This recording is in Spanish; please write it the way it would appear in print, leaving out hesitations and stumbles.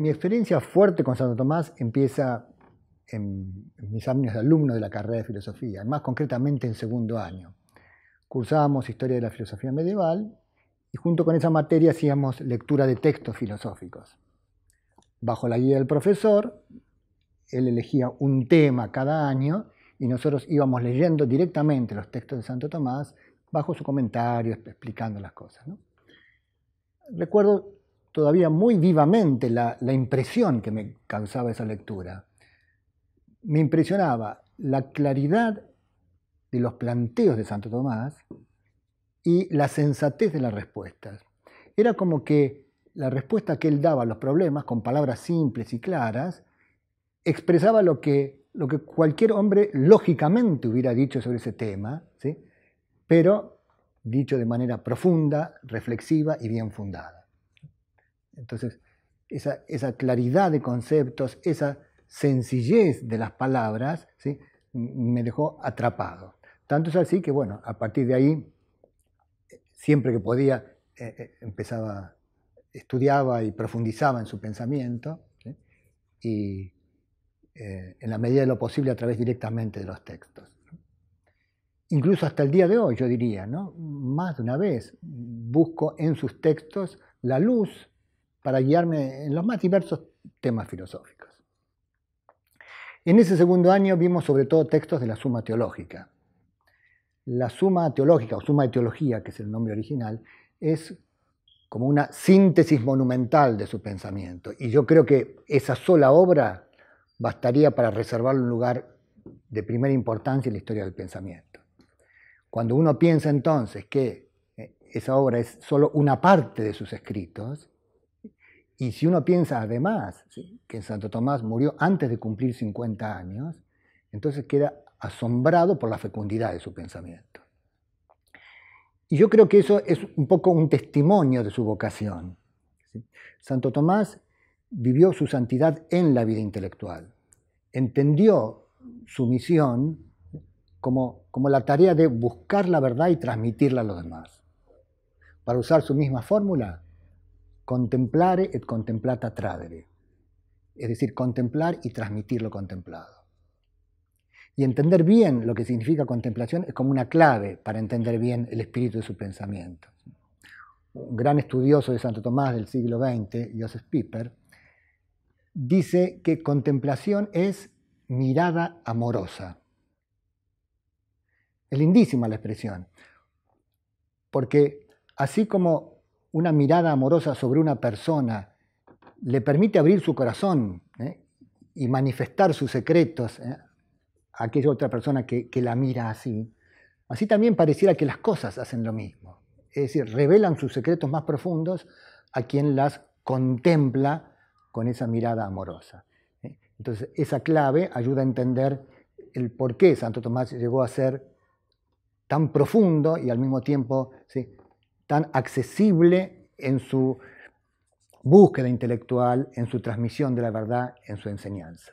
Mi experiencia fuerte con Santo Tomás empieza en mis años de alumno de la carrera de filosofía, más concretamente en segundo año. Cursábamos Historia de la Filosofía Medieval y junto con esa materia hacíamos lectura de textos filosóficos. Bajo la guía del profesor, él elegía un tema cada año y nosotros íbamos leyendo directamente los textos de Santo Tomás bajo su comentario, explicando las cosas, ¿no? Recuerdo todavía muy vivamente la impresión que me causaba esa lectura. Me impresionaba la claridad de los planteos de Santo Tomás y la sensatez de las respuestas. Era como que la respuesta que él daba a los problemas, con palabras simples y claras, expresaba lo que cualquier hombre lógicamente hubiera dicho sobre ese tema, ¿sí? Pero dicho de manera profunda, reflexiva y bien fundada. Entonces, esa claridad de conceptos, esa sencillez de las palabras, ¿sí? Me dejó atrapado. Tanto es así que, bueno, a partir de ahí, siempre que podía, estudiaba y profundizaba en su pensamiento, ¿sí? Y en la medida de lo posible a través directamente de los textos. Incluso hasta el día de hoy, yo diría, ¿no? Más de una vez busco en sus textos la luz para guiarme en los más diversos temas filosóficos. En ese segundo año vimos sobre todo textos de la Suma Teológica. La Suma Teológica, o Suma de Teología, que es el nombre original, es como una síntesis monumental de su pensamiento. Y yo creo que esa sola obra bastaría para reservarle un lugar de primera importancia en la historia del pensamiento. Cuando uno piensa entonces que esa obra es solo una parte de sus escritos, y si uno piensa además, ¿sí?, que Santo Tomás murió antes de cumplir 50 años, entonces queda asombrado por la fecundidad de su pensamiento. Y yo creo que eso es un poco un testimonio de su vocación, ¿sí? Santo Tomás vivió su santidad en la vida intelectual, entendió su misión como la tarea de buscar la verdad y transmitirla a los demás. Para usar su misma fórmula, contemplare et contemplata tradere, es decir, contemplar y transmitir lo contemplado. Y entender bien lo que significa contemplación es como una clave para entender bien el espíritu de su pensamiento. Un gran estudioso de Santo Tomás del siglo XX, Joseph Pieper, dice que contemplación es mirada amorosa. Es lindísima la expresión, porque así como una mirada amorosa sobre una persona le permite abrir su corazón y manifestar sus secretos a aquella otra persona que la mira así, así también pareciera que las cosas hacen lo mismo. Es decir, revelan sus secretos más profundos a quien las contempla con esa mirada amorosa. Entonces, esa clave ayuda a entender el por qué Santo Tomás llegó a ser tan profundo y al mismo tiempo, ¿sí?, tan accesible en su búsqueda intelectual, en su transmisión de la verdad, en su enseñanza.